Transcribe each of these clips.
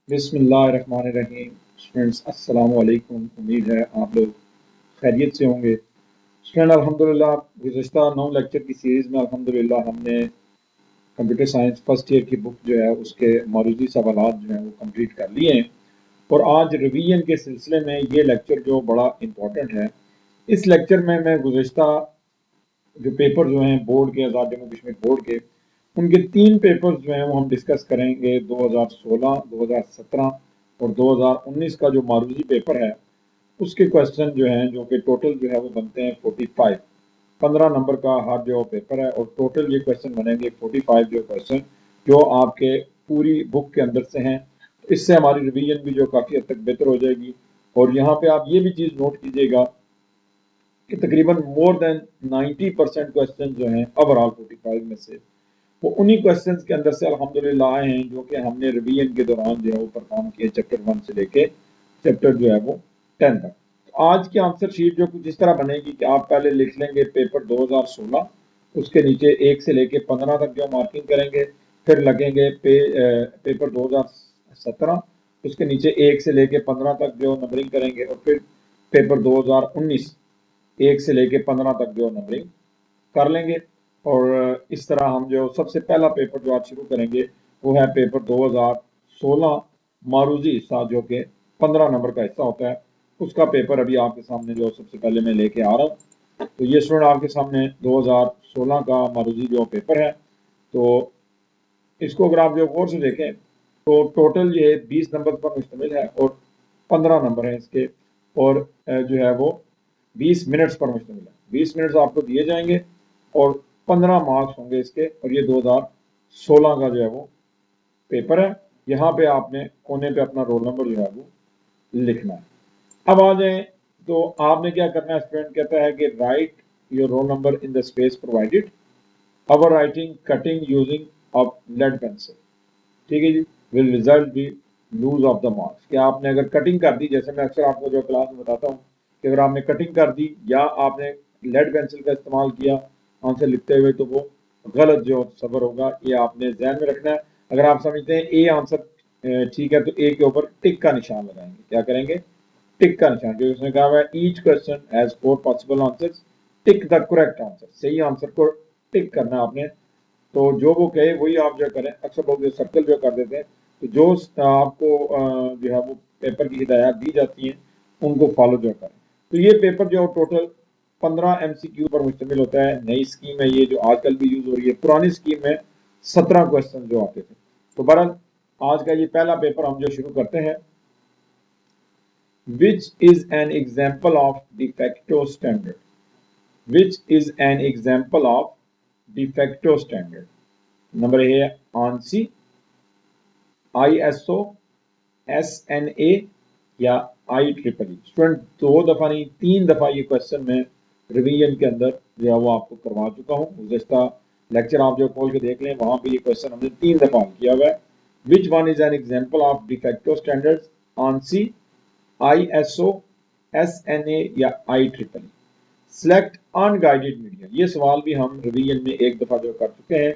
बिस्मिल्लाहिर्रहमानिर्रहीम। स्टूडेंट्स अस्सलाम वालेकुम। उम्मीद है आप लोग खैरियत से होंगे। स्टूडेंट अल्हम्दुलिल्लाह गुज़िश्ता 9 लेक्चर की सीरीज़ में अल्हम्दुलिल्लाह हमने कंप्यूटर साइंस फर्स्ट ईयर की बुक जो है उसके मौजूदी सवालात जो हैं वो कंप्लीट कर लिए हैं और आज रिवीजन के सिलसिले में ये लेक्चर जो बड़ा इम्पोर्टेंट है। इस लेक्चर में मैं गुज़िश्ता जो पेपर जो हैं बोर्ड के, आज़ाद जम्मू कश्मीर बोर्ड के, उनके 3 पेपर्स जो हैं वो हम डिस्कस करेंगे। 2016, 2017 और 2019 का जो मारूजी पेपर है उसके क्वेश्चन जो हैं, जो कि टोटल जो है वो बनते हैं 45। 15 नंबर का हर जो पेपर है और टोटल ये क्वेश्चन बनेंगे 45 जो क्वेश्चन जो आपके पूरी बुक के अंदर से हैं। इससे हमारी रिवीजन भी जो काफ़ी हद तक बेहतर हो जाएगी। और यहाँ पे आप ये भी चीज़ नोट कीजिएगा कि तकरीबन मोर देन 90% क्वेश्चन जो हैं ओवरऑल 45 में से वो उन्हीं क्वेश्चंस के अंदर से अल्हम्दुलिल्लाह आए हैं जो कि हमने रिवीजन के दौरान जो है वो परफॉर्म किए चैप्टर 1 से लेके चैप्टर जो है वो 10 तक। तो आज की आंसर शीट जो कुछ इस तरह बनेगी कि आप पहले लिख लेंगे पेपर 2016, उसके नीचे 1 से लेके 15 तक जो मार्किंग करेंगे, फिर लगेंगे पेपर 2017, उसके नीचे 1 से लेके 15 तक जो नंबरिंग करेंगे और फिर पेपर 2019 1 से लेके 15 तक जो नंबरिंग कर लेंगे। और इस तरह हम जो सबसे पहला पेपर जो आज शुरू करेंगे वो है पेपर 2016 मारूजी हिस्सा जो कि 15 नंबर का हिस्सा होता है। उसका पेपर अभी आपके सामने जो सबसे पहले मैं लेके आ रहा हूँ। तो ये स्टूडेंट आपके सामने 2016 का मारूजी जो पेपर है। तो इसको अगर आप जो गौर से देखें तो टोटल ये 20 नंबर पर मुश्तमिल है और 15 नंबर है इसके। और जो है वो 20 मिनट्स पर मुश्तमिल है। 20 मिनट्स आपको दिए जाएंगे और 15 मार्क्स होंगे इसके। और ये 2016 का जो है वो पेपर है। यहाँ पे आपने कोने पे अपना रोल नंबर जो है वो लिखना है। अब आ जाए तो आपने क्या करना है, स्टूडेंट कहता है कि write your roll number in the space provided, our writing cutting using of lead pencil. ठीक है जी। Will result be lose of the marks. कि आपने अगर कटिंग कर दी, जैसे मैं अक्सर आपको जो क्लास में बताता हूँ कि अगर आपने कटिंग कर दी या आपने लेड पेंसिल का इस्तेमाल किया आंसर लिखते हुए तो वो गलत जो सबर होगा, ये आपने ध्यान में रखना है। अगर आप समझते हैं ए आंसर ठीक है तो ए के ऊपर टिक का निशान लगाएंगे। क्या करेंगे? टिक का निशान। जो उसने कहा हुआ है each question has 4 possible answers, tick the correct answer. सही आंसर को टिक करना आपने। तो जो वो कहे वही आप जो करें। अक्सर लोग जो सर्कल जो कर देते हैं, तो जो आपको जो है वो पेपर की हिदायत दी जाती हैं उनको फॉलो जो करें। तो ये पेपर जो टोटल 15 एमसीक्यू पर मुश्तमिल होता है। नई स्कीम है ये जो आजकल भी यूज हो रही है। पुरानी स्कीम में 17 क्वेश्चन जो आते थे। तो बहरहाल आज का ये पहला पेपर हम जो शुरू करते हैं। Which is an example of de facto standard? Which is an example of de facto standard? Number A है आंसी, ISO, SNA या IEEE। स्टूडेंट 2 दफा नहीं 3 दफा ये क्वेश्चन मैं रिवीजन के अंदर जो है वो आपको करवा चुका हूँ। गुज़श्ता लेक्चर आप जो खोल के देख लें वहां पे ये क्वेश्चन हमने 3 दफा किया हुआ है। Which one is an example of de facto standards? ANSI, ISO, SNA या IEEE। Select unguided media. ये सवाल भी हम रिवीजन में एक दफा जो कर चुके हैं।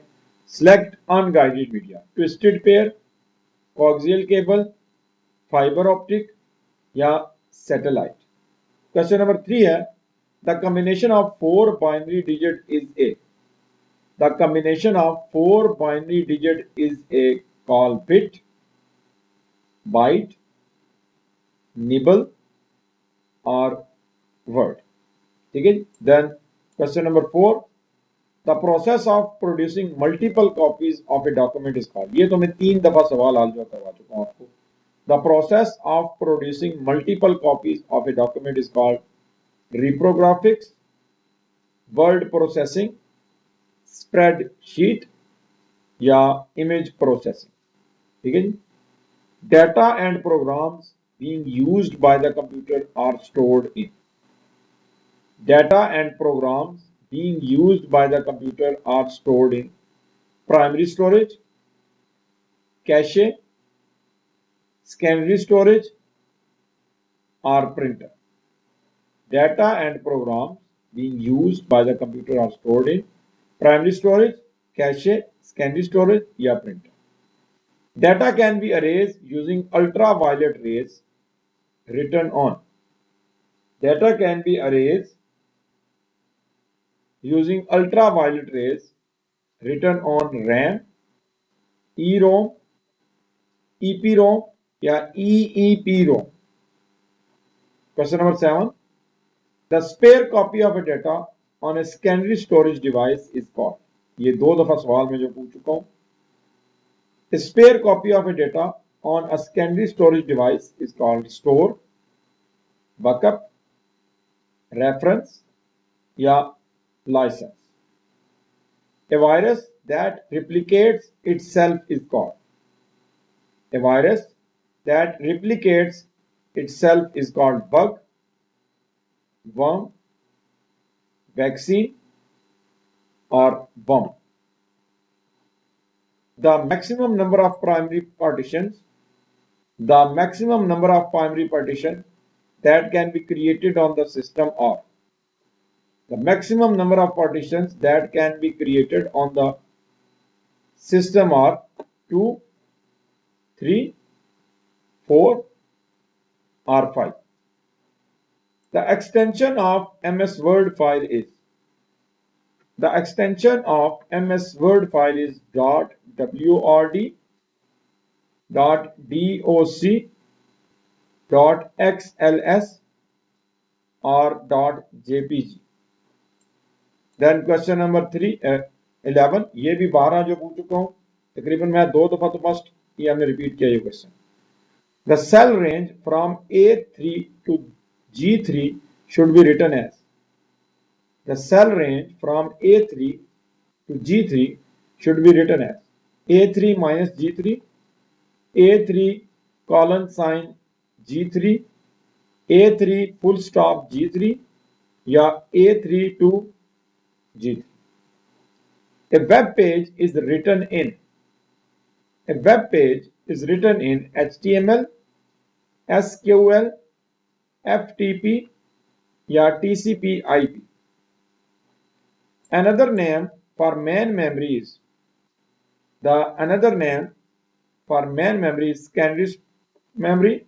Select unguided media, twisted pair, coaxial cable, fibre optic या सैटेलाइट। क्वेश्चन नंबर 3 है the combination of 4 binary digit is a. The combination of 4 binary digit is a call bit, byte, nibble और वर्ड। ठीक है। Then question number 4, the process of producing multiple copies of a document is called. ये तो मैं 3 दफा सवाल आज जो करवा चुका हूं आपको। The process of producing multiple copies of a document is called reprographics, word processing, spreadsheet या image processing। ठीक है जी। Data and programs being used by the computer are stored in। Data and programs being used by the computer are stored in primary storage, cache, secondary storage or printer। Data and programs being used by the computer are stored in primary storage, cache, secondary storage या printer। Data can be erased using ultraviolet rays written on. Data can be erased using ultraviolet rays written on RAM, EROM, EPROM या EEPROM. Question number 7. The spare copy of a data on a secondary storage device is called. ये 2 दफा सवाल में जो पूछ चुका हूं. A spare copy of a data on a secondary storage device is called store, backup, reference या license. A virus that replicates itself is called. A virus that replicates itself is called bug, worm, vaccine or bomb. The maximum number of primary partitions that can be created on the system are. The maximum number of partitions that can be created on the system are 2, 3, 4 or 5. The extension of MS Word file is. The extension of MS Word file is .wrd, .doc, .xls or .jpg. Then question number 11. ये भी 12 जो पूछ चुका हूं तकरीबन मैं 2 दफा तो फर्स्ट ये हमने रिपीट किया ये question. The cell range from A3 to G3 should be written as. The cell range from A3 to G3 should be written as A3 minus G3, A3 colon sign G3, A3 full stop G3 या A3 to G3. A web page is written in. A web page is written in HTML, SQL, FTP या TCP/IP. Another name for main memory is. Another name for main memory is secondary memory,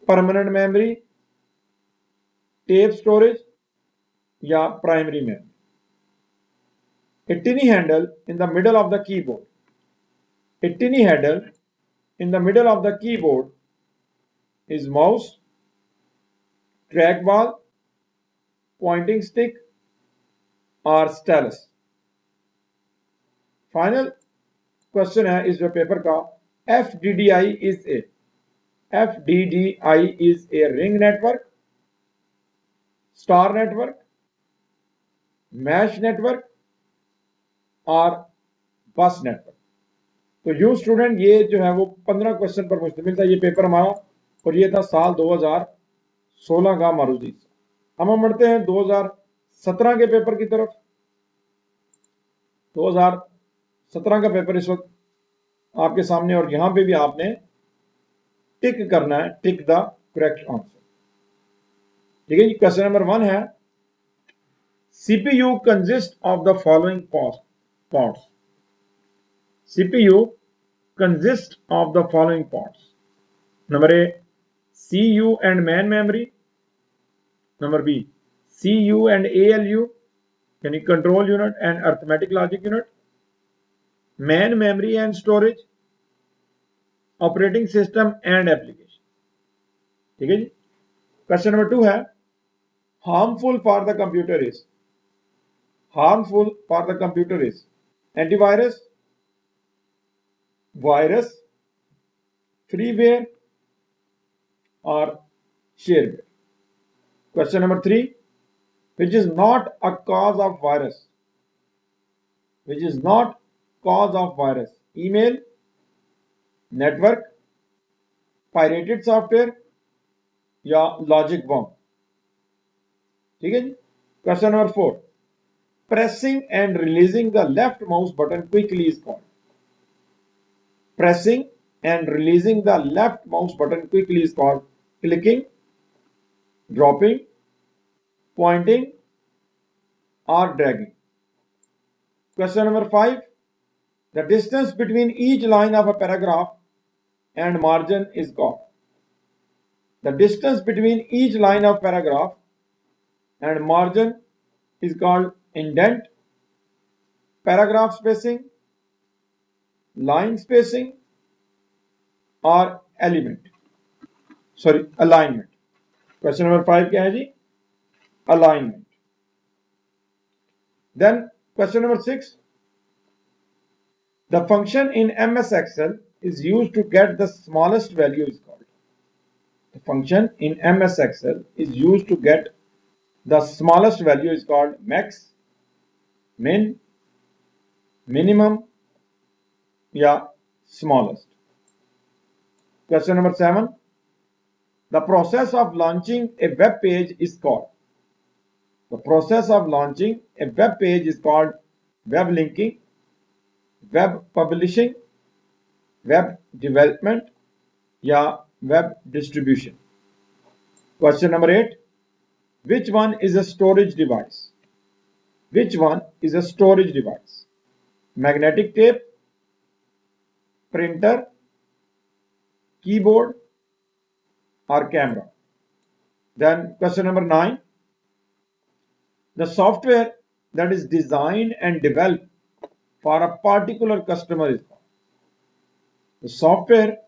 permanent memory, tape storage या primary memory. A tiny handle in the middle of the keyboard. A tiny handle in the middle of the keyboard is mouse, trackball, pointing stick or stylus. Final question है इस paper का. FDDI is a ring network, star network, mesh network और बस network. तो यूं student ये जो है वो 15 क्वेश्चन पर मुश्तमिल था ये पेपर हमारा और ये था साल 2016 का मारूजी. हम बढ़ते हैं 2017 के पेपर की तरफ. 2017 का पेपर इस वक्त आपके सामने और यहां पे भी आपने टिक करना है, टिक द करेक्ट आंसर. ठीक है जी. क्वेश्चन नंबर 1 है CPU consists of the following parts. CPU consists of the following parts. Number A, CU and main memory. Number B, CU and ALU, yani control unit and arithmetic logic unit. Main memory and storage, operating system and application. ठीक है जी. Question number 2 है harmful for the computer is antivirus, virus, freeware or shareware. Question number 3, which is not a cause of virus. Email, network, pirated software या logic bomb. ठीक है जी. Question number 4, pressing and releasing the left mouse button quickly is called. Pressing and releasing the left mouse button quickly is called clicking, dropping, pointing or dragging. Question number 5, The distance between each line of a paragraph and margin is called. The distance between each line of paragraph and margin is called indent, paragraph spacing, line spacing, or alignment. Question number 5 क्या है जी? Alignment. Then question number 6. The function in MS Excel is used to get the smallest value is called. The function in MS Excel is used to get the smallest value is called max, min, minimum, या smallest. Question number 7. The process of launching a web page is called. The process of launching a web page is called web linking, web publishing, web development, या web distribution. Question number 8. Which one is a storage device? Which one is a storage device? Magnetic tape, printer, keyboard, or camera? Then question number 9. The software that is designed and developed for a particular customer is called. The software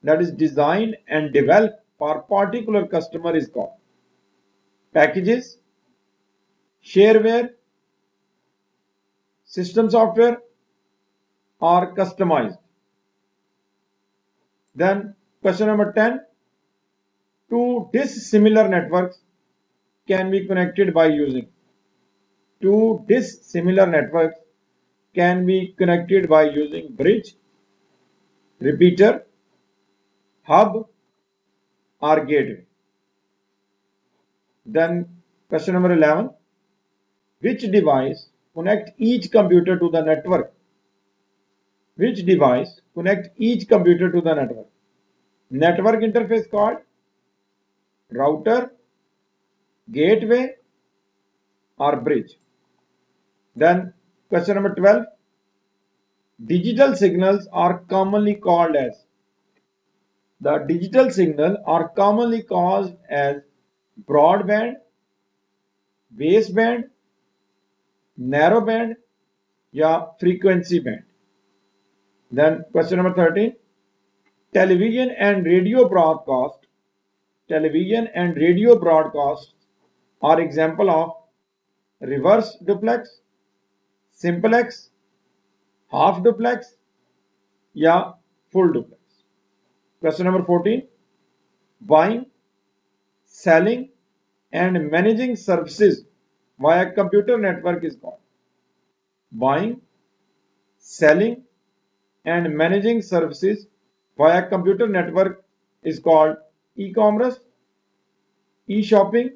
that is designed and developed for a particular customer is called packages, shareware, system software, or customized. Then question number 10. Two dissimilar networks can be connected by using. Two dissimilar networks can be connected by using bridge, repeater, hub, or gateway. Then question number 11. Which device connect each computer to the network? Which device connect each computer to the network? Network interface called router, gateway, or bridge. Then question number 12. Digital signals are commonly called as. The digital signal are commonly called as broadband, baseband, narrowband, या frequency band. Then question number 13. Television and radio broadcast are example of reverse duplex, simplex, half duplex, या full duplex. Question number 14. Buying, selling, and managing services via computer network is called. Buying, selling, and managing services via computer network is called e-commerce, e-shopping,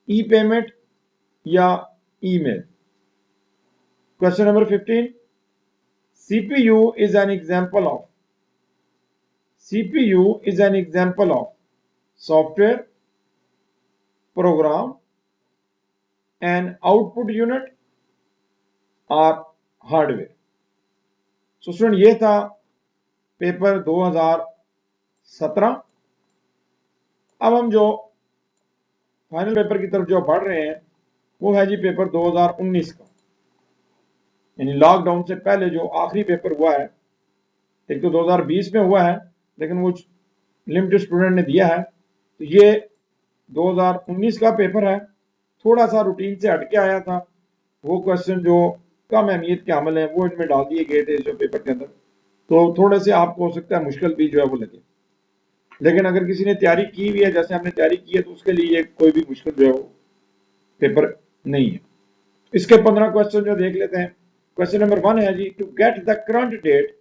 e-payment, या email. Question number 15. CPU is an example of software, program, and output unit or hardware. So student ये था paper 2017. अब हम जो final paper की तरफ जो बढ़ रहे हैं वो है जी पेपर 2019 का, यानी लॉकडाउन से पहले जो आखिरी पेपर हुआ है. एक तो 2020 में हुआ है लेकिन वो लिमिटेड स्टूडेंट ने दिया है, तो ये 2019 का पेपर है. थोड़ा सा रूटीन से हटके आया था, वो क्वेश्चन जो कम अहमियत के अमल हैं वो इनमें डाल दिए गए थे जो पेपर के अंदर, तो थोड़े से आपको हो सकता है मुश्किल भी जो है वो लगे. लेकिन अगर किसी ने तैयारी की हुई है जैसे हमने तैयारी की है तो उसके लिए कोई भी मुश्किल जो है वो पेपर नहीं है. इसके 15 क्वेश्चन जो देख लेते हैं. क्वेश्चन नंबर 1 है जी, to get the current date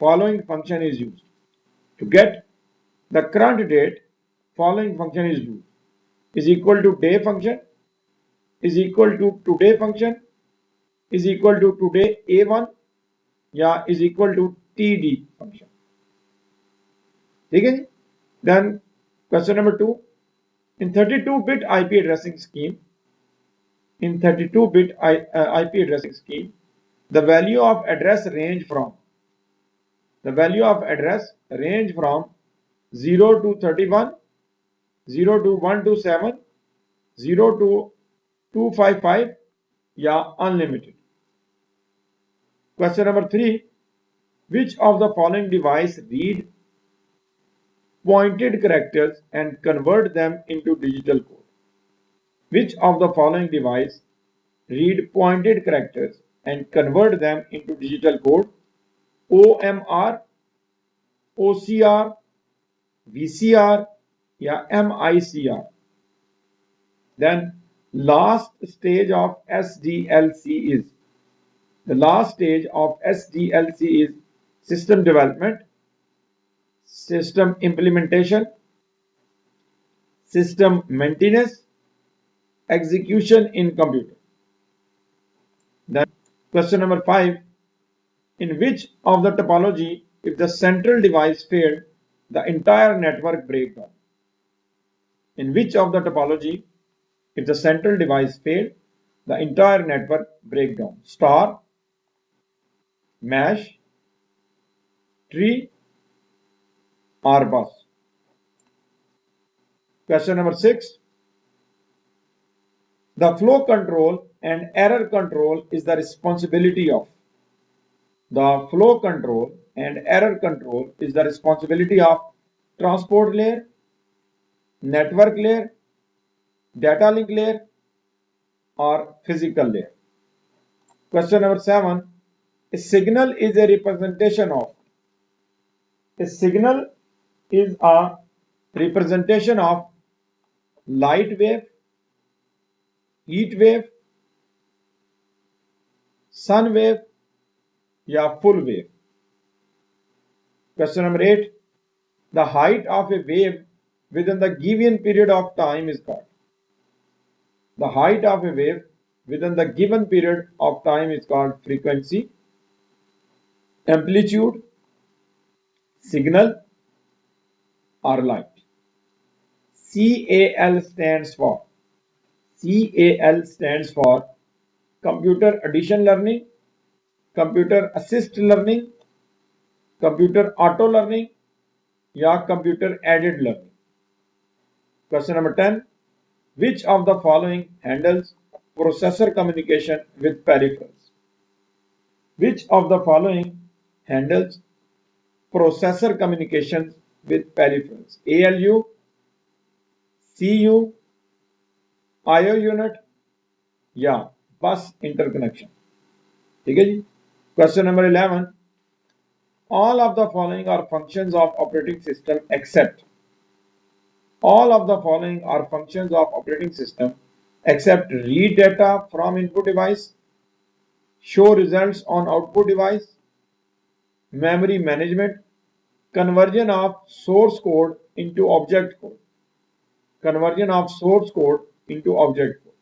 following function is used. To get the current date following function is used is equal to day function, is equal to today function, is equal to today A1, या is equal to TD function. ठीक है जी. Then question number 2. In 32-bit IP addressing scheme, The value of address range from 0 to 31, 0 to 127, 0 to 255 या unlimited. Question number 3. Which of the following device read pointed characters and convert them into digital code? Which of the following device read pointed characters and convert them into digital code? OMR, OCR, VCR या MICR. Then last stage of SDLC is system development, system implementation, system maintenance, execution in computer. Then question number 5. In which of the topology, if the central device failed, the entire network breaks down? In which of the topology, if the central device failed, the entire network breaks down? Star, mesh, tree, or bus? Question number 6. The flow control and error control is the responsibility of. The flow control and error control is the responsibility of transport layer, network layer, data link layer, or physical layer. Question number 7. A signal is a representation of. A signal is a representation of light wave, heat wave, sun wave, या full wave. Question number 8. The height of a wave within the given period of time is called. The height of a wave within the given period of time is called frequency, amplitude, signal, or light. CAL stands for computer addition learning, computer assist learning, computer auto learning, या computer aided learning. Question number 10. Which of the following handles processor communication with peripherals? Which of the following handles processor communications with peripherals? ALU, CU, IO unit या bus interconnection. ठीक है जी. Question number 11. All of the following are functions of operating system except. All of the following are functions of operating system except read data from input device, show results on output device, memory management, conversion of source code into object code. Conversion of source code into object code.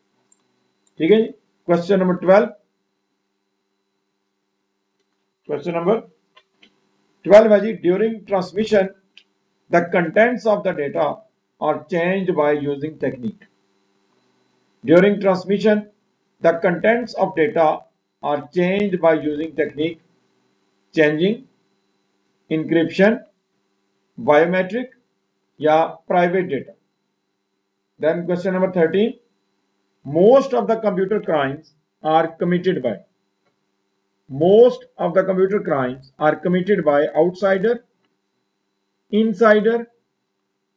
ठीक है जी. Question number 12. Question number 12 है जी. During transmission, the contents of the data are changed by using technique. During transmission, the contents of data are changed by using technique, changing, encryption, biometric, या private data. Then question number 13. Most of the computer crimes are committed by. Most of the computer crimes are committed by outsider, insider,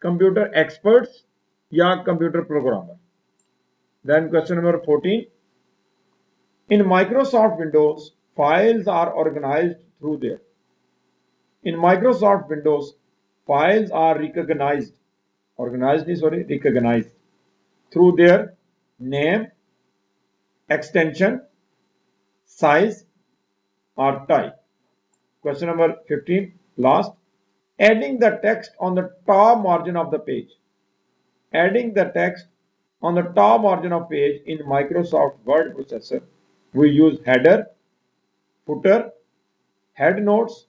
computer experts, या computer programmer. Then question number 14. In Microsoft Windows, files are organized through their. In Microsoft Windows, files are recognized through their name, extension, size, or type. Question number 15, last. Adding the text on the top margin of the page. Adding the text on the top margin of page in Microsoft Word processor, we use header, footer, head notes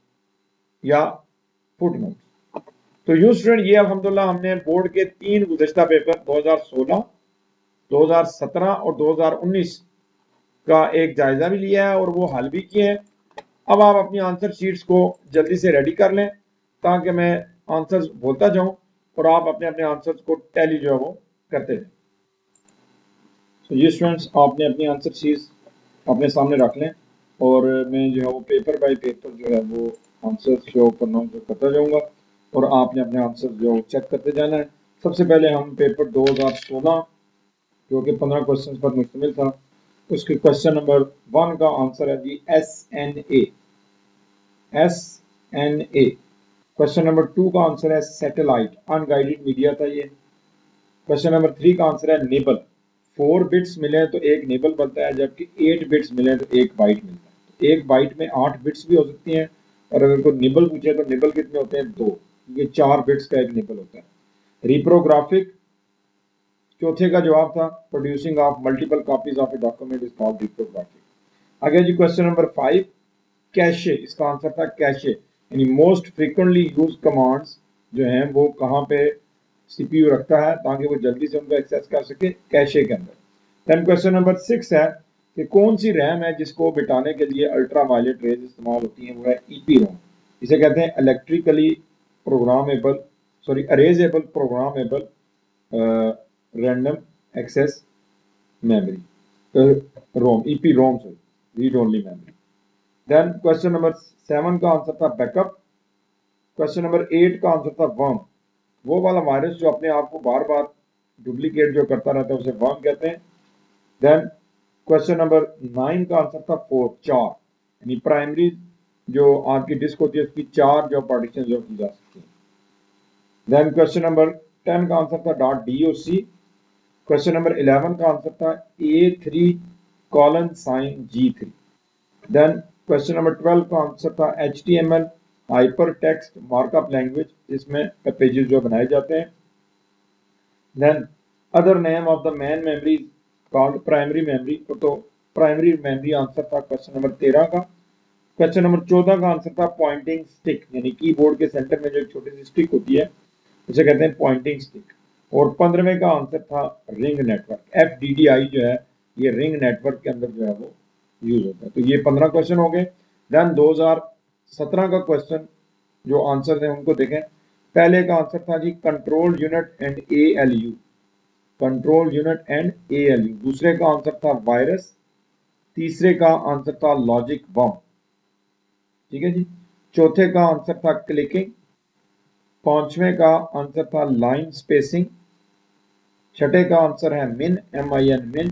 या footnotes. तो you student, ये अल्हम्दुलिल्लाह हमने board के 3 गुज़श्ता paper 2016, 2017 और 2019 का एक जायजा भी लिया है और वो हल भी किए हैं। अब आप अपनी आंसर शीट्स को जल्दी से रेडी कर लें ताकि मैं आंसर्स बोलता जाऊं और आप अपने अपने आंसर्स को टैली जो है वो करते जाएं। तो ये स्टूडेंट्स आपने अपनी आंसर शीट्स अपने सामने रख लें और मैं जो है वो पेपर बाय पेपर जो है वो आंसर्स जो करना जो करता जाऊंगा और आपने अपने आंसर जो चेक करते जाना है। सबसे पहले हम पेपर 2016 जो कि 15 क्वेश्चन पर मुश्तमिल था, उसके क्वेश्चन नंबर 1 का आंसर है जी SNA। क्वेश्चन नंबर 2 का आंसर है सैटेलाइट, अनगाइडेड मीडिया था ये। क्वेश्चन नंबर 3 का आंसर है निबल, 4 बिट्स मिले तो एक निबल बनता है, जबकि 8 बिट्स मिले तो एक बाइट मिलता है। तो एक बाइट में 8 बिट्स भी हो सकती हैं और अगर कोई निबल पूछे तो निबल कितने होते हैं? 2, ये 4 बिट्स का एक निबल होता है। रिप्रोग्राफिक चौथे का जवाब था producing of multiple copies of a document is called reprographic. आगे जी क्वेश्चन नंबर 5 कैशे, इसका आंसर था कैशे, यानी मोस्ट फ्रीक्वेंटली यूज कमांड्स जो हैं वो कहाँ पे सीपीयू रखता है ताकि वो जल्दी से उनको एक्सेस कर सके, कैशे के अंदर। देन क्वेश्चन नंबर 6 है कि कौन सी रैम है जिसको बिटाने के लिए अल्ट्रा वायलेट रेज इस्तेमाल होती हैं? वो है ईपी रोम। इसे कहते हैं electrically programmable sorry erasable programmable random access memory, ROM, EP ROM sorry read only memory. Then question number 7 का आंसर था बैकअप। क्वेश्चन नंबर 8 का आंसर था वर्म, वो वाला वायरस जो अपने आप को बार बार डुप्लीकेट जो करता रहता है उसे वर्म कहते हैं। देन क्वेश्चन नंबर 9 का आंसर था 4, 4, यानी प्राइमरी जो आपकी डिस्क होती है उसकी 4 जो पार्टीशन जो की जा सकती है। देन क्वेश्चन नंबर 10 का आंसर था .doc। क्वेश्चन नंबर 11 का आंसर था A3 colon sign G3। Then question number 12 का आंसर था HTML hyper text markup language, जिसमें पेजेस जो बनाए जाते हैं। Then other name of the main memory called primary memory, तो प्राइमरी मेमोरी आंसर था क्वेश्चन नंबर 13 का। क्वेश्चन नंबर 14 का आंसर था पॉइंटिंग स्टिक, यानी कीबोर्ड के सेंटर में जो एक छोटी सी स्टिक होती है उसे कहते हैं पॉइंटिंग स्टिक। और 15वें का आंसर था रिंग नेटवर्क, FDDI जो है ये रिंग नेटवर्क के अंदर जो है वो यूज होता है। तो ये 15 क्वेश्चन हो गए। देन 2017 का क्वेश्चन जो आंसर है उनको देखें। पहले का आंसर था जी control unit and ALU, control unit and ALU। दूसरे का आंसर था वायरस। तीसरे का आंसर था लॉजिक बम, ठीक है जी। चौथे का आंसर था क्लिकिंग। पांचवें का आंसर था लाइन स्पेसिंग। छठे का आंसर है मिन, MIN मिन।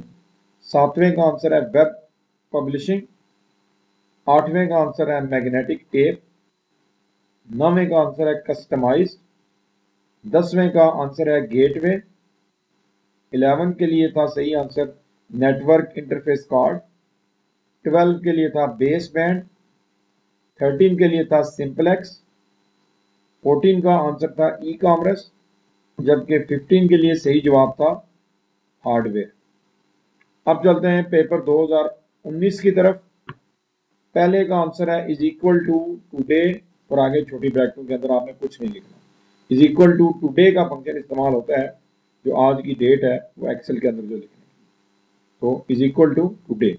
सातवें का आंसर है वेब पब्लिशिंग। आठवें का आंसर है मैग्नेटिक टेप। नौवें का आंसर है कस्टमाइज। 10वें का आंसर है गेटवे। 11 के लिए था सही आंसर नेटवर्क इंटरफेस कार्ड। 12 के लिए था बेस बैंड। 13 के लिए था सिंपलेक्स। 14 का आंसर था ई कॉमर्स, जबकि 15 के लिए सही जवाब था हार्डवेयर। अब चलते हैं पेपर 2019 की तरफ। पहले का आंसर है इज इक्वल टू टुडे और आगे छोटी ब्रैकेटों के अंदर आपने कुछ नहीं लिखना। इज इक्वल टू टुडे का फंक्शन इस्तेमाल होता है जो आज की डेट है वो एक्सेल के अंदर जो लिखना है, तो is equal to today.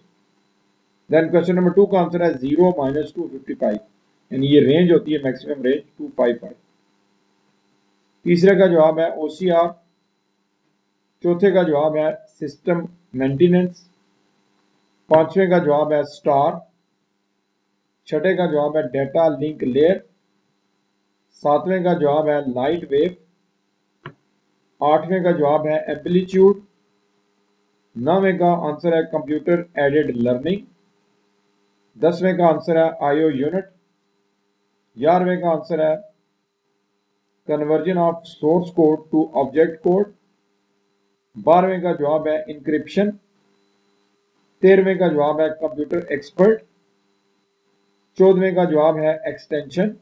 Then question number 2 का आंसर है 0 - 255, यानी ये रेंज होती है मैक्सिमम रेंज 255। तीसरे का जवाब है OCR। चौथे का जवाब है सिस्टम मेंटेनेंस। पांचवें का जवाब है स्टार। छठे का जवाब है डेटा लिंक लेयर। सातवें का जवाब है लाइट वेव। आठवें का जवाब है एम्पलीट्यूड। नौवें का आंसर है कंप्यूटर एडेड लर्निंग। 10वें का आंसर है IO यूनिट। 11वें का आंसर है conversion of source code to object code. 12वें का जवाब है इंक्रिप्शन। 13वें का जवाब है कंप्यूटर एक्सपर्ट। 14वें का जवाब है एक्सटेंशन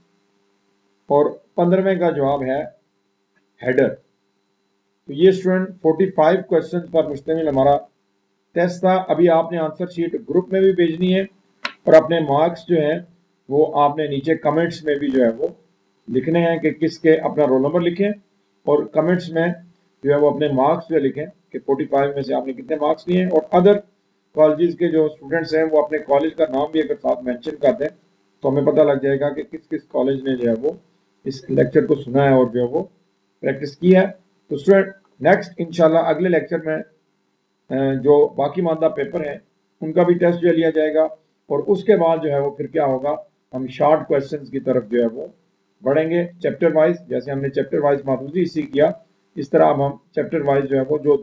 और 15वें का जवाब है हेडर। तो ये स्टूडेंट 45 क्वेश्चन पर मुश्तमिल हमारा टेस्ट था। अभी आपने आंसर शीट ग्रुप में भी भेजनी है और अपने मार्क्स जो है वो आपने नीचे कमेंट्स में भी जो है वो लिखने हैं कि किसके अपना रोल नंबर लिखें और कमेंट्स में जो है वो अपने मार्क्स जो लिखें कि 45 में से आपने कितने मार्क्स लिए हैं और अदर कॉलेजेस के जो स्टूडेंट्स हैं वो अपने कॉलेज का नाम भी अगर साथ मेंशन कर दें तो हमें पता लग जाएगा कि किस किस कॉलेज ने जो है वो इस लेक्चर को सुना है और जो है वो प्रैक्टिस की है। तो स्टूडेंट नेक्स्ट इंशाल्लाह अगले लेक्चर में जो बाकी मादा पेपर हैं उनका भी टेस्ट जो लिया जाएगा और उसके बाद जो है वो फिर क्या होगा, हम शॉर्ट क्वेश्चंस की तरफ जो है वो बढ़ेंगे चैप्टर वाइज। जैसे हमने चैप्टर वाइज मारूजी इसी किया, इस तरह अब हम चैप्टर वाइज जो है वो जो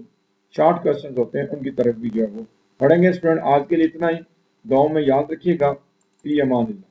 शॉर्ट क्वेश्चंस होते हैं उनकी तरफ भी जो है वो बढ़ेंगे। स्टूडेंट आज के लिए इतना ही, दुआओं में याद रखिएगा। फी अमान अल्लाह।